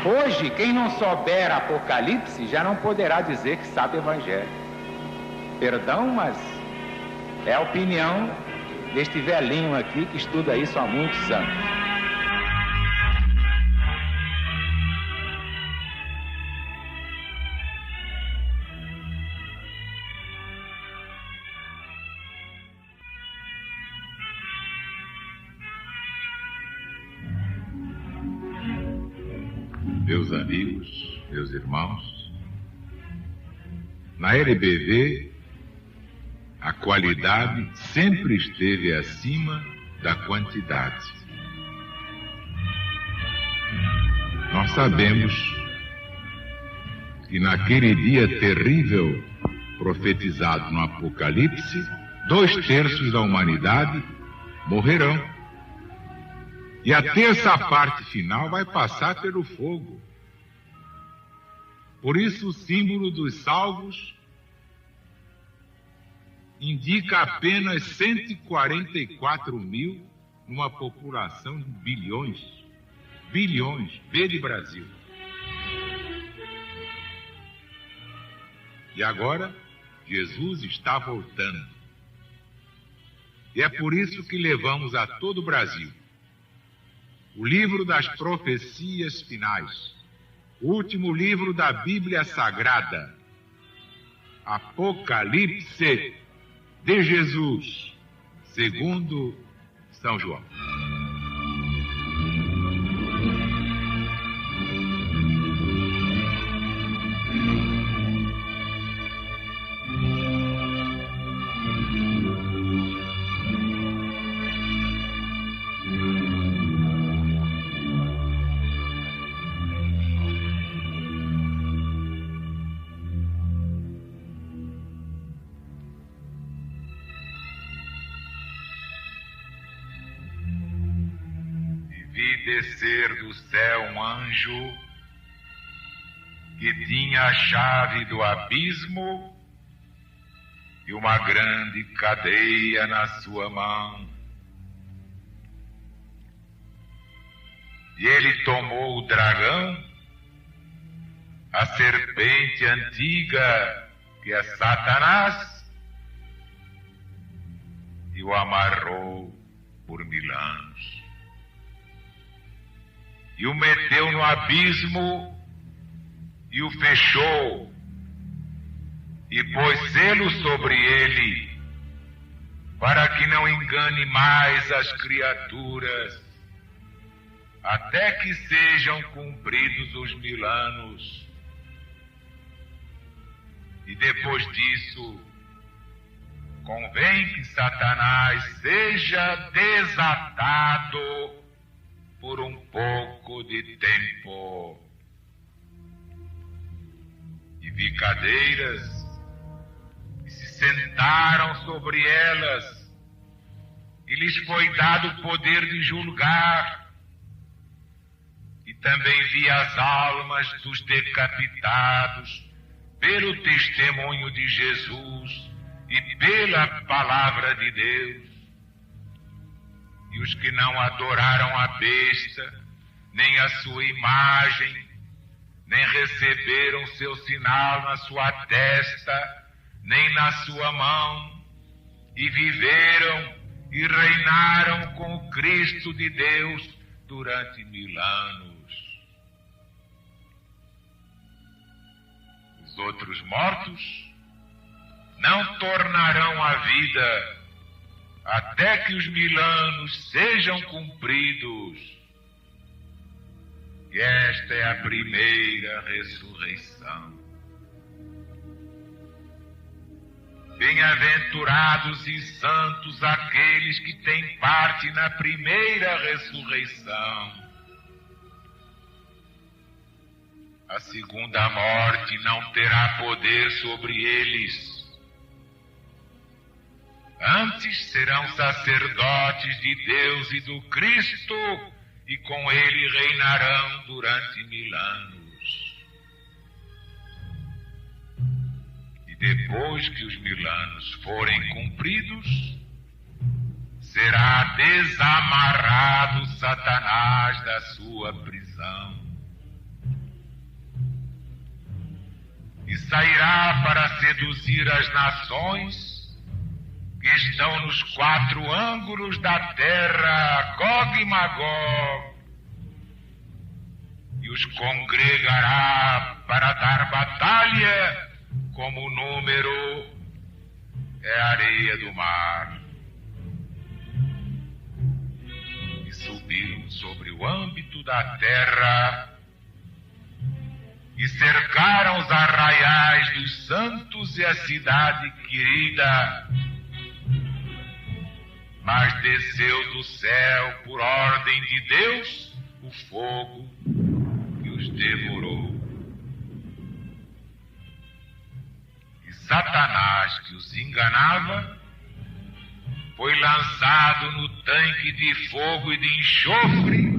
Hoje, quem não souber Apocalipse já não poderá dizer que sabe Evangelho. Perdão, mas é a opinião deste velhinho aqui que estuda isso há muitos anos. Meus amigos, meus irmãos, na LBV, a qualidade sempre esteve acima da quantidade. Nós sabemos que naquele dia terrível profetizado no Apocalipse, 2/3 da humanidade morrerão. E a terça parte final vai passar pelo fogo. Por isso o símbolo dos salvos indica apenas 144 mil numa população de bilhões. Bilhões, B de Brasil. E agora, Jesus está voltando. E é por isso que levamos a todo o Brasil o livro das profecias finais, o último livro da Bíblia Sagrada, Apocalipse de Jesus, segundo São João. Descer do céu um anjo que tinha a chave do abismo e uma grande cadeia na sua mão. E ele tomou o dragão, a serpente antiga, que é Satanás, e o amarrou por 1000 anos. E o meteu no abismo e o fechou, e pôs selo sobre ele, para que não engane mais as criaturas, até que sejam cumpridos os 1000 anos. E depois disso, convém que Satanás seja desatado por um pouco de tempo. E vi cadeiras, e se sentaram sobre elas, e lhes foi dado o poder de julgar. E também vi as almas dos decapitados pelo testemunho de Jesus e pela palavra de Deus. E os que não adoraram a besta, nem a sua imagem, nem receberam seu sinal na sua testa, nem na sua mão, e viveram e reinaram com o Cristo de Deus durante 1000 anos. Os outros mortos não tornarão à vida até que os 1000 anos sejam cumpridos. E esta é a primeira ressurreição. Bem-aventurados e santos aqueles que têm parte na primeira ressurreição. A segunda morte não terá poder sobre eles. Antes serão sacerdotes de Deus e do Cristo, e com ele reinarão durante 1000 anos. E depois que os 1000 anos forem cumpridos, será desamarrado Satanás da sua prisão, e sairá para seduzir as nações que estão nos 4 ângulos da terra, Gog e Magog, e os congregará para dar batalha, como o número é a areia do mar. E subiram sobre o âmbito da terra e cercaram os arraiais dos santos e a cidade querida. Mas desceu do céu, por ordem de Deus, o fogo que os devorou. E Satanás, que os enganava, foi lançado no tanque de fogo e de enxofre,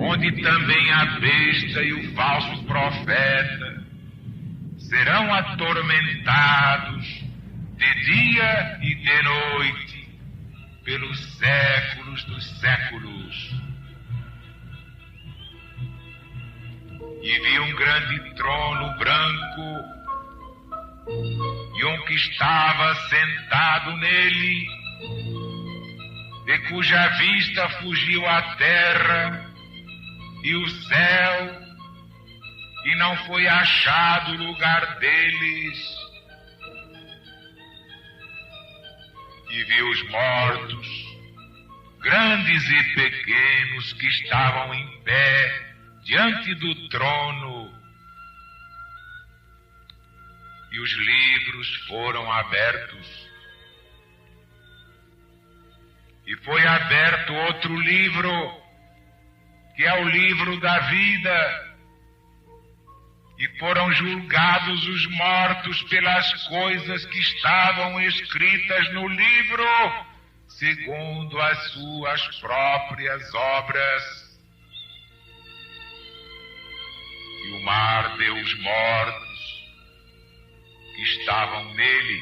onde também a besta e o falso profeta serão atormentados de dia e de noite, pelos séculos dos séculos. E vi um grande trono branco, e um que estava sentado nele, de cuja vista fugiu a terra e o céu, e não foi achado lugar deles. E vi os mortos, grandes e pequenos, que estavam em pé diante do trono, e os livros foram abertos. E foi aberto outro livro, que é o livro da vida, e foram julgados os mortos pelas coisas que estavam escritas no livro, segundo as suas próprias obras. E o mar deu os mortos que estavam nele,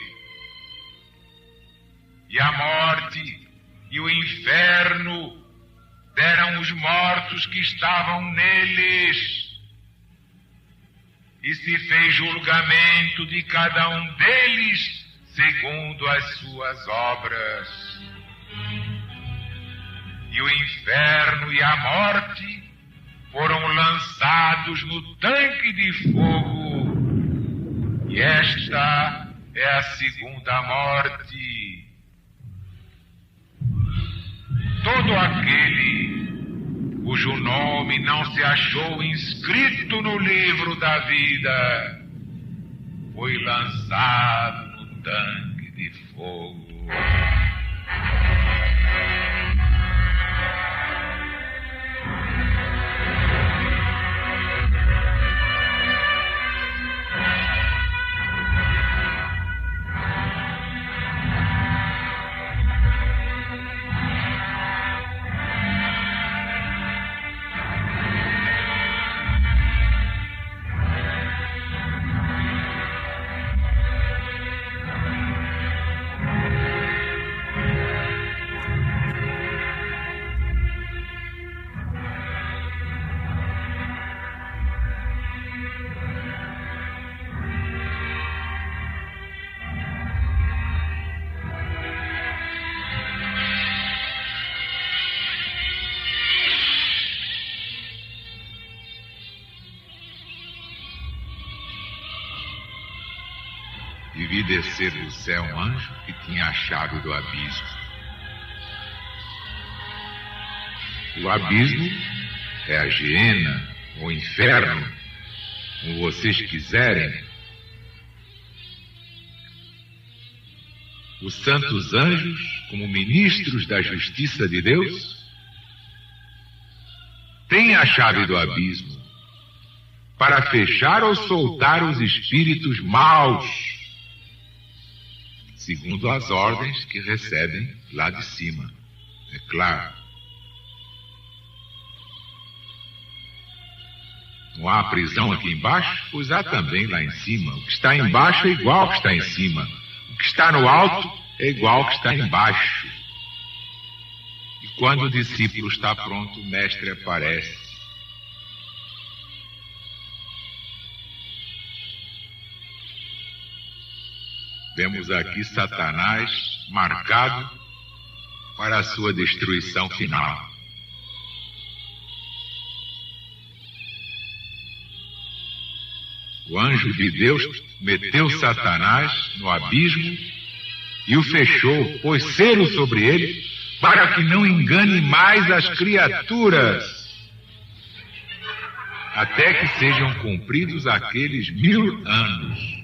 e a morte e o inferno deram os mortos que estavam neles, e se fez julgamento de cada um deles segundo as suas obras. E o inferno e a morte foram lançados no tanque de fogo, e esta é a segunda morte. Todo aquele cujo nome não se achou inscrito no livro da vida foi lançado no tanque de fogo. E vi descer do céu um anjo que tinha a chave do abismo. O abismo é a Geena, o inferno, como vocês quiserem. Os santos anjos, como ministros da justiça de Deus, têm a chave do abismo para fechar ou soltar os espíritos maus, segundo as ordens que recebem lá de cima, é claro. Não há prisão aqui embaixo? Pois há também lá em cima. O que está embaixo é igual ao que está em cima. O que está no alto é igual ao que está embaixo. E quando o discípulo está pronto, o mestre aparece. Vemos aqui Satanás marcado para a sua destruição final. O anjo de Deus meteu Satanás no abismo e o fechou, pôs selo sobre ele, para que não engane mais as criaturas, até que sejam cumpridos aqueles 1000 anos.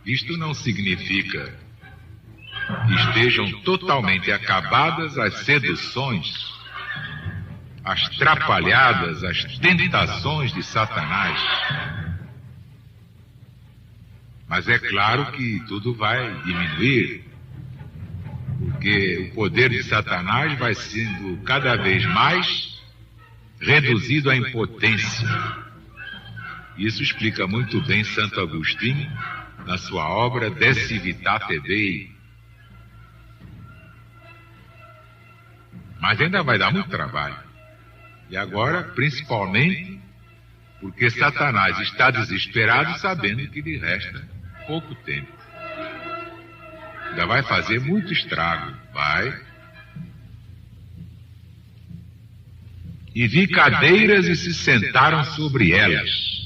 Isto não significa que estejam totalmente acabadas as seduções, as trapalhadas, as tentações de Satanás. Mas é claro que tudo vai diminuir, porque o poder de Satanás vai sendo cada vez mais reduzido à impotência. Isso explica muito bem Santo Agostinho na sua obra De Civitate Dei. Mas ainda vai dar muito trabalho. E agora, principalmente, porque Satanás está desesperado, sabendo que lhe resta pouco tempo. Ainda vai fazer muito estrago, vai. E vi cadeiras e se sentaram sobre elas.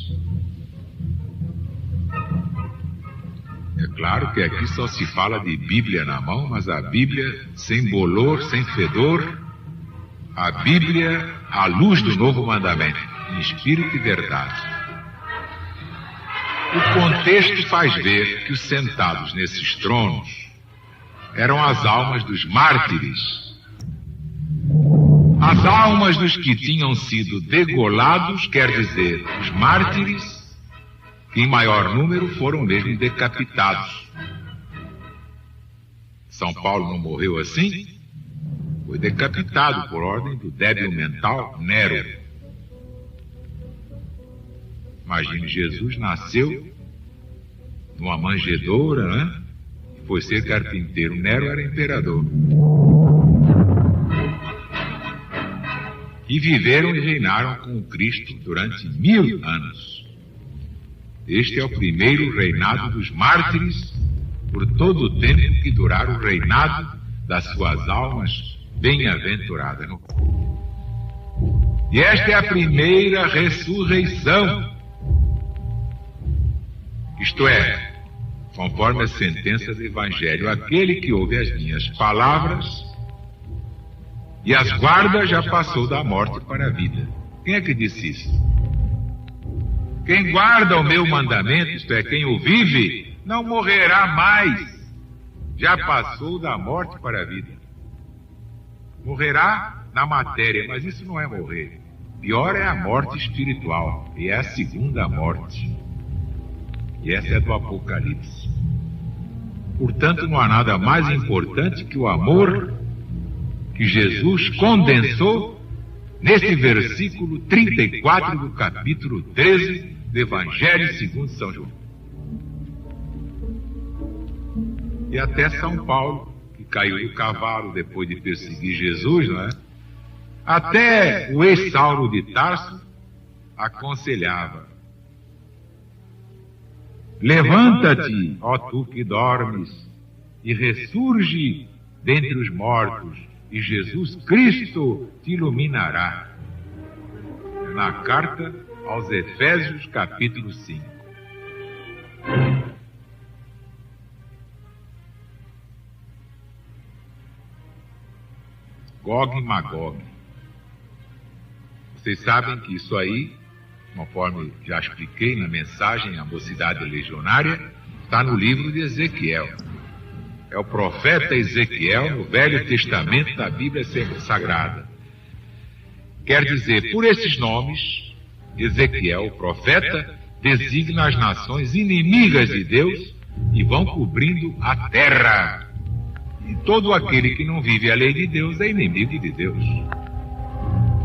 É claro que aqui só se fala de Bíblia na mão, mas a Bíblia sem bolor, sem fedor, a Bíblia à luz do novo mandamento, em espírito e verdade. O contexto faz ver que os sentados nesses tronos eram as almas dos mártires, as almas dos que tinham sido degolados, quer dizer, os mártires, que em maior número foram mesmo decapitados. São Paulo não morreu assim? Foi decapitado por ordem do débil mental Nero. Imagine, Jesus nasceu numa manjedoura, né? Foi ser carpinteiro. Nero era imperador. E viveram e reinaram com o Cristo durante 1000 anos. Este é o primeiro reinado dos mártires, por todo o tempo que durar o reinado das suas almas bem-aventuradas. E esta é a primeira ressurreição. Isto é, conforme a sentença do Evangelho, aquele que ouve as minhas palavras e as guarda já passou da morte para a vida. Quem é que disse isso? Quem guarda o meu mandamento, isto é, quem o vive, não morrerá mais. Já passou da morte para a vida. Morrerá na matéria, mas isso não é morrer. Pior é a morte espiritual, e é a segunda morte. E essa é do Apocalipse. Portanto, não há nada mais importante que o amor que Jesus condensou neste versículo 34 do capítulo 13 do Evangelho segundo São João. E até São Paulo, que caiu do cavalo depois de perseguir Jesus, não é? Até o ex-Saulo de Tarso aconselhava: levanta-te, ó tu que dormes, e ressurge dentre os mortos, e Jesus Cristo te iluminará. Na carta aos Efésios, capítulo 5. Gog e Magog. Vocês sabem que isso aí, conforme já expliquei na mensagem à Mocidade Legionária, está no livro de Ezequiel. É o profeta Ezequiel, no Velho Testamento da Bíblia Sagrada. Quer dizer, por esses nomes, Ezequiel, o profeta, designa as nações inimigas de Deus e vão cobrindo a terra. E todo aquele que não vive a lei de Deus é inimigo de Deus.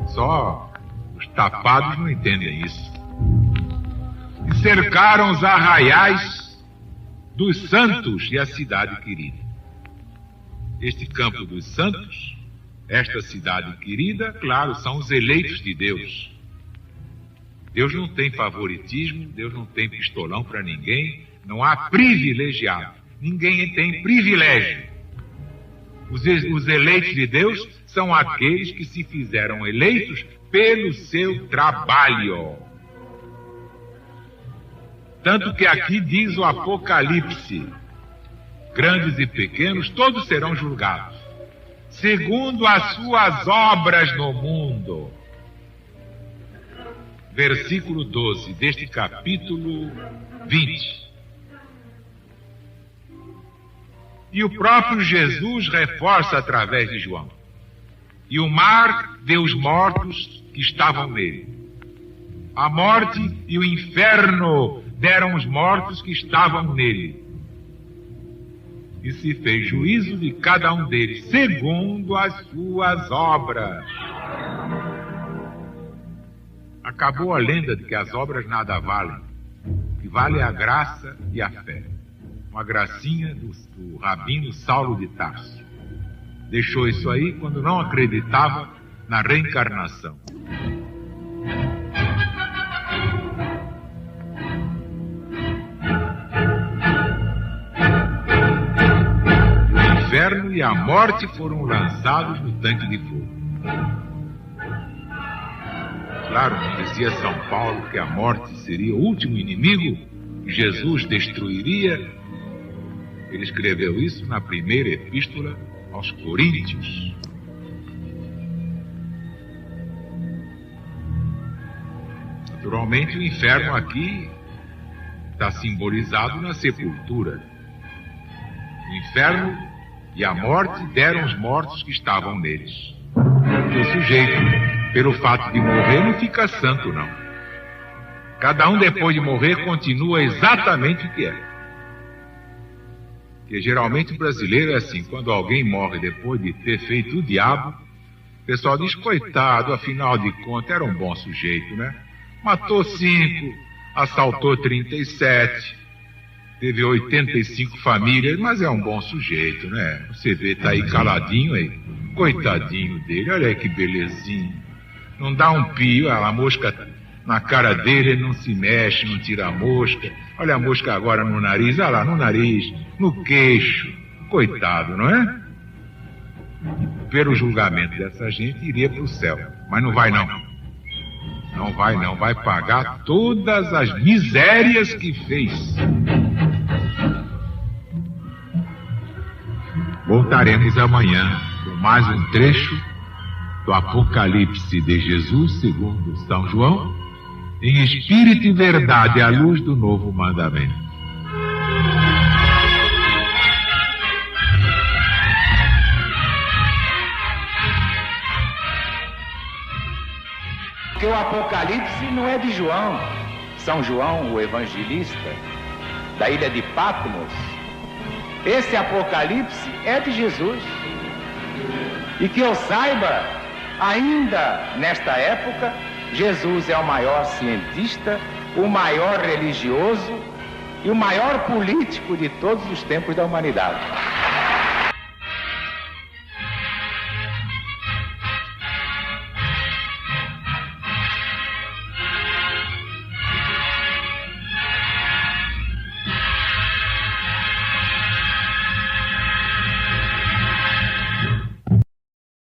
Só os tapados não entendem isso. E cercaram os arraiais dos santos e a cidade querida. Este campo dos santos, esta cidade querida, claro, são os eleitos de Deus. Deus não tem favoritismo, Deus não tem pistolão para ninguém, não há privilegiado, ninguém tem privilégio. Os eleitos de Deus são aqueles que se fizeram eleitos pelo seu trabalho. Tanto que aqui diz o Apocalipse, grandes e pequenos, todos serão julgados, segundo as suas obras no mundo. Versículo 12 deste capítulo 20. E o próprio Jesus reforça através de João. E o mar deu os mortos que estavam nele. A morte e o inferno deram os mortos que estavam nele. E se fez juízo de cada um deles, segundo as suas obras. Acabou a lenda de que as obras nada valem. O que vale é a graça e a fé. Uma gracinha do rabino Saulo de Tarso. Deixou isso aí quando não acreditava na reencarnação. O inferno e a morte foram lançados no tanque de fogo. Claro, dizia São Paulo que a morte seria o último inimigo que Jesus destruiria. Ele escreveu isso na primeira epístola aos Coríntios. Naturalmente, o inferno aqui está simbolizado na sepultura. O inferno e a morte deram os mortos que estavam neles. O sujeito, pelo fato de morrer, não fica santo, não. Cada um, depois de morrer, continua exatamente o que é. Porque geralmente o brasileiro é assim, quando alguém morre depois de ter feito o diabo, o pessoal diz, coitado, afinal de contas, era um bom sujeito, né? Matou 5, assaltou 37, teve 85 famílias, mas é um bom sujeito, né? Você vê, tá aí caladinho aí, coitadinho dele, olha aí que belezinha. Não dá um pio, a mosca na cara dele, ele não se mexe, não tira a mosca. Olha a mosca agora no nariz, olha lá, no nariz, no queixo. Coitado, não é? Pelo julgamento dessa gente, iria para o céu. Mas não vai, não. Não vai, não. Vai pagar todas as misérias que fez. Voltaremos amanhã com mais um trecho do Apocalipse de Jesus, segundo São João, em espírito e verdade, à luz do novo mandamento. Porque o Apocalipse não é de João. São João, o evangelista, da ilha de Patmos. Esse Apocalipse é de Jesus. E que eu saiba, ainda nesta época, Jesus é o maior cientista, o maior religioso e o maior político de todos os tempos da humanidade.